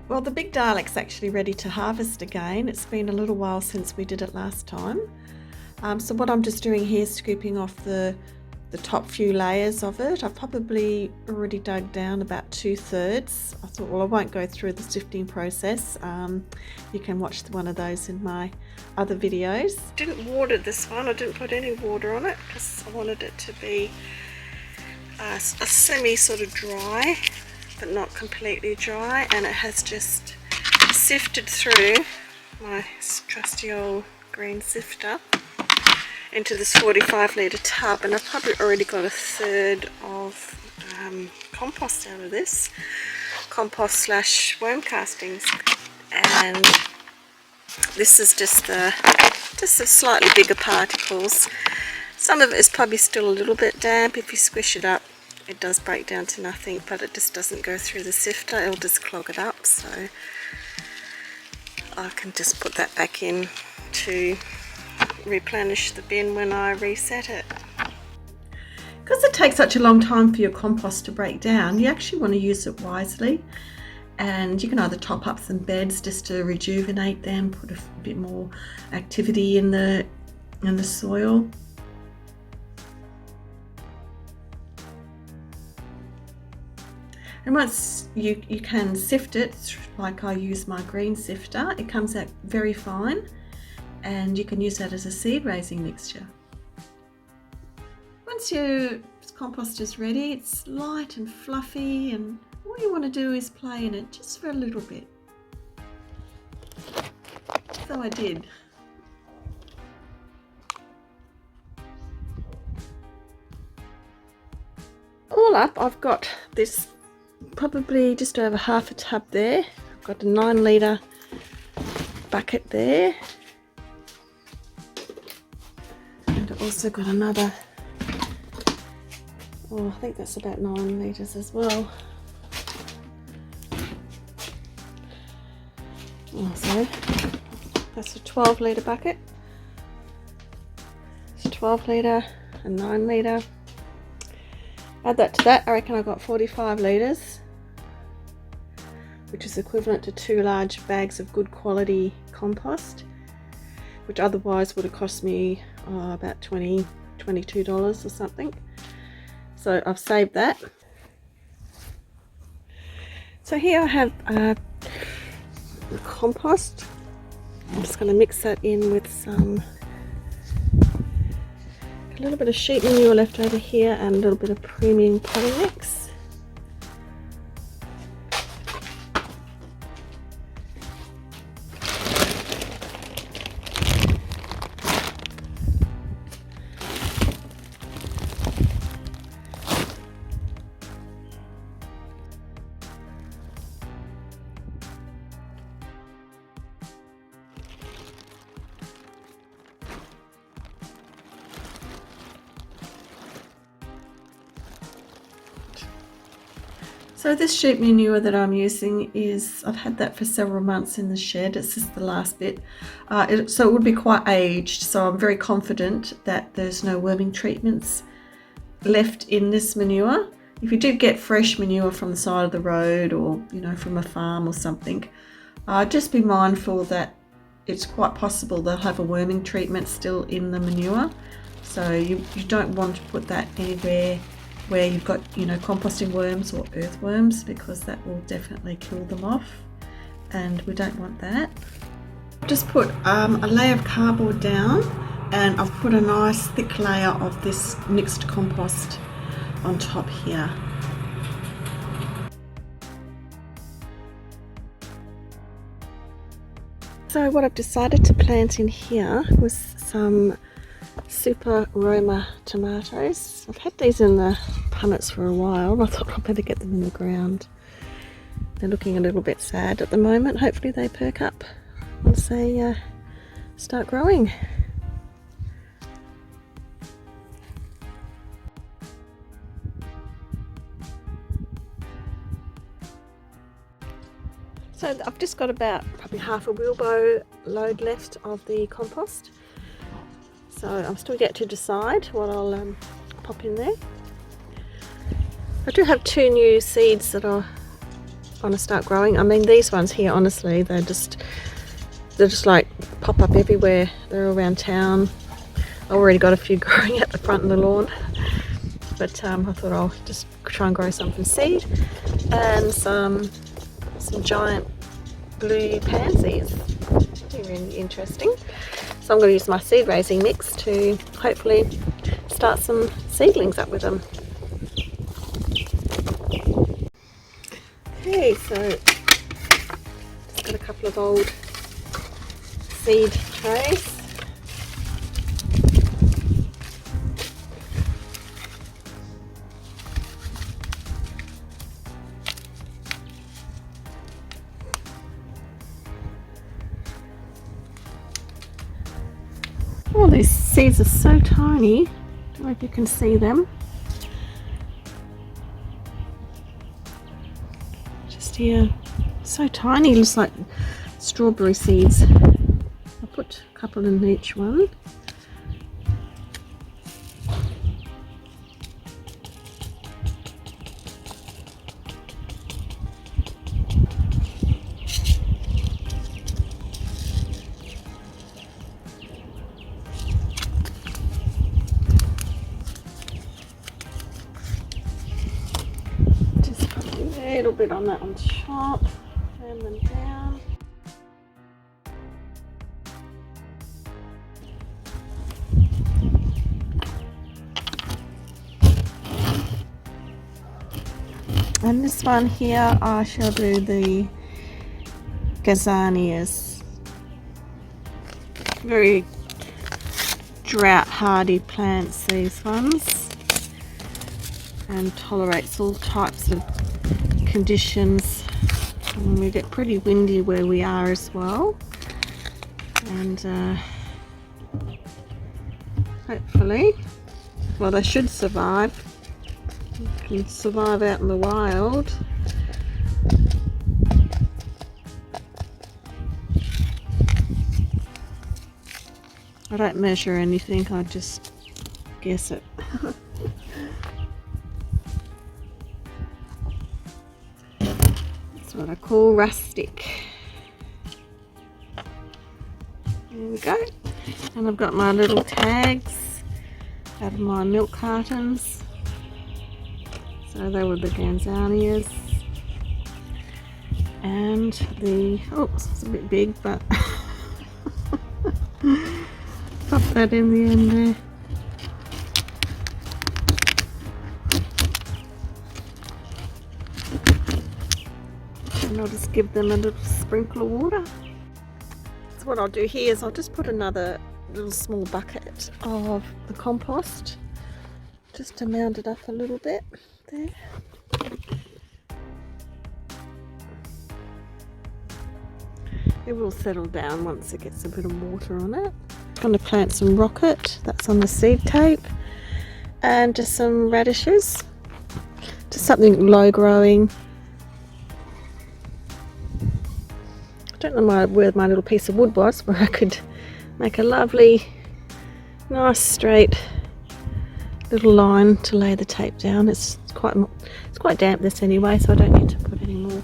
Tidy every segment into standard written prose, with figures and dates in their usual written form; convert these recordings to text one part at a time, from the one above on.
Well, the big Darlek's actually ready to harvest again. It's been a little while since we did it last time. So what I'm just doing here is scooping off the top few layers of it. I've probably already dug down about 2/3. I thought, well, I won't go through the sifting process. You can watch one of those in my other videos. Didn't water this one. I didn't put any water on it because I wanted it to be a semi sort of dry, but not completely dry, and it has just sifted through my trusty old green sifter into this 45 litre tub, and I've probably already got 1/3 of compost out of this, compost slash worm castings, and this is just the slightly bigger particles. Some of it is probably still a little bit damp. If you squish it up, it does break down to nothing, but it just doesn't go through the sifter. It'll just clog it up, so I can just put that back in to replenish the bin when I reset it. Because it takes such a long time for your compost to break down, you actually want to use it wisely, and you can either top up some beds just to rejuvenate them, put a bit more activity in the soil. And once you can sift it, like I use my green sifter, it comes out very fine, and you can use that as a seed raising mixture. Once your compost is ready, it's light and fluffy, and all you want to do is play in it just for a little bit. So I did. All up, I've got this probably just over half a tub there. I've got a 9 litre bucket there, and I've also got another, I think that's about 9 litres as well. So that's a 12 litre bucket. It's a 12 litre and 9 litre. Add that to that, I reckon I've got 45 litres, which is equivalent to 2 large bags of good quality compost, which otherwise would have cost me about $22 or something. So I've saved that. So here I have the compost. I'm just going to mix that in with a little bit of sheep manure left over here and a little bit of premium potting mix. So this sheep manure that I'm using I've had that for several months in the shed. It's just the last bit. So it would be quite aged, so I'm very confident that there's no worming treatments left in this manure. If you do get fresh manure from the side of the road, or from a farm or something, just be mindful that it's quite possible they'll have a worming treatment still in the manure. So you don't want to put that anywhere where you've got composting worms or earthworms, because that will definitely kill them off, and we don't want that. I've just put a layer of cardboard down, and I've put a nice thick layer of this mixed compost on top here. So what I've decided to plant in here was some Super Roma tomatoes. I've had these in the punnets for a while. I thought I'd better get them in the ground. They're looking a little bit sad at the moment. Hopefully they perk up once they start growing. So I've just got about probably half a wheelbarrow load left of the compost. So I'm still yet to decide what I'll pop in there. I do have 2 new seeds that I trying to start growing. I mean, these ones here, honestly, they're just like pop up everywhere. They're around town. I already got a few growing at the front of the lawn, but I thought I'll just try and grow some from seed, and some giant blue pansies. Really interesting. So I'm going to use my seed raising mix to hopefully start some seedlings up with them. Okay, so just got a couple of old seed trays. Oh, these seeds are so tiny. I don't know if you can see them. Just here, so tiny, looks like strawberry seeds. I'll put a couple in each one. A little bit on that on top, turn them down. And this one here, I shall do the gazanias. Very drought hardy plants, these ones, and tolerates all types of conditions. And we get pretty windy where we are as well, and hopefully, well, they should survive. They can survive out in the wild. I don't measure anything, I just guess it. What I call rustic. There we go. And I've got my little tags out of my milk cartons. So they were the ganzanias. And the, oh, it's a bit big, but pop that in the end there. And I'll just give them a little sprinkle of water. So what I'll do here is I'll just put another little small bucket of the compost just to mound it up a little bit there. It will settle down once it gets a bit of water on it. I'm going to plant some rocket, that's on the seed tape, and just some radishes, just something low growing. I don't know where my little piece of wood was, where I could make a lovely, nice straight little line to lay the tape down. It's quite damp this anyway, so I don't need to put any more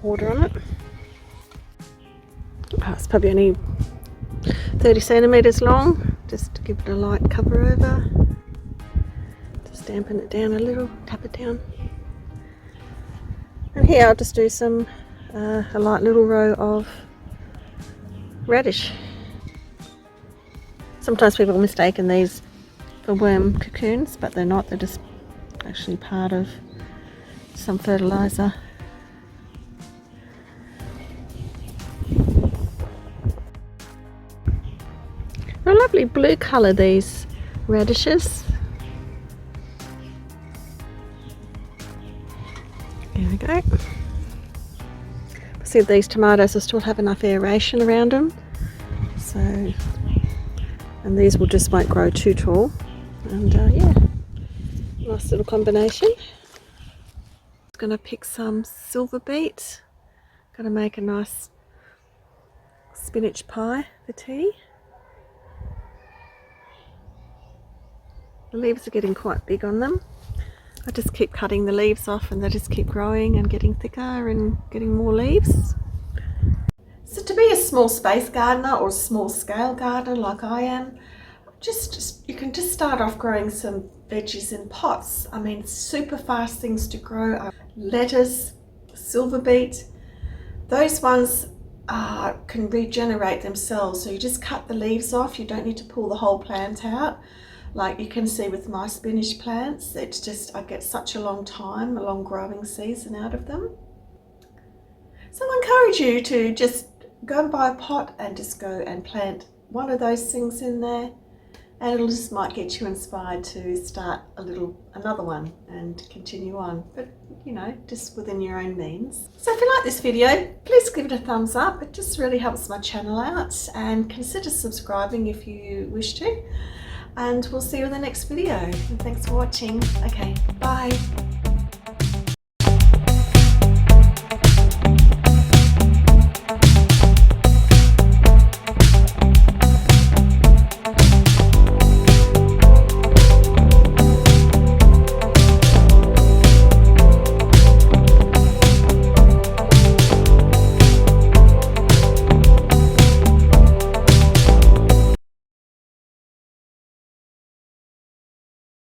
water on it. Oh, it's probably only 30 centimeters long, just to give it a light cover over. Just dampen it down a little, tap it down. And here I'll just do some a light little row of radish. Sometimes people mistaken these for worm cocoons, but they're not. They're just actually part of some fertilizer. A lovely blue colour, these radishes. There we go. See, these tomatoes will still have enough aeration around them, so, and these will just won't grow too tall, and yeah, nice little combination. I'm going to pick some silver beet. Going to make a nice spinach pie for tea. The leaves are getting quite big on them. I just keep cutting the leaves off and they just keep growing and getting thicker and getting more leaves. So to be a small space gardener or a small scale gardener like I am, you can just start off growing some veggies in pots. I mean, super fast things to grow. Lettuce, silver beet, those ones can regenerate themselves. So you just cut the leaves off. You don't need to pull the whole plant out. Like you can see with my spinach plants, it's just, I get such a long growing season out of them. So I encourage you to just go and buy a pot and just go and plant one of those things in there, and it just might get you inspired to start another one and continue on, but you know, just within your own means. So if you like this video, please give it a thumbs up. It just really helps my channel out, and consider subscribing if you wish to, and we'll see you in the next video. And thanks for watching. Okay, bye.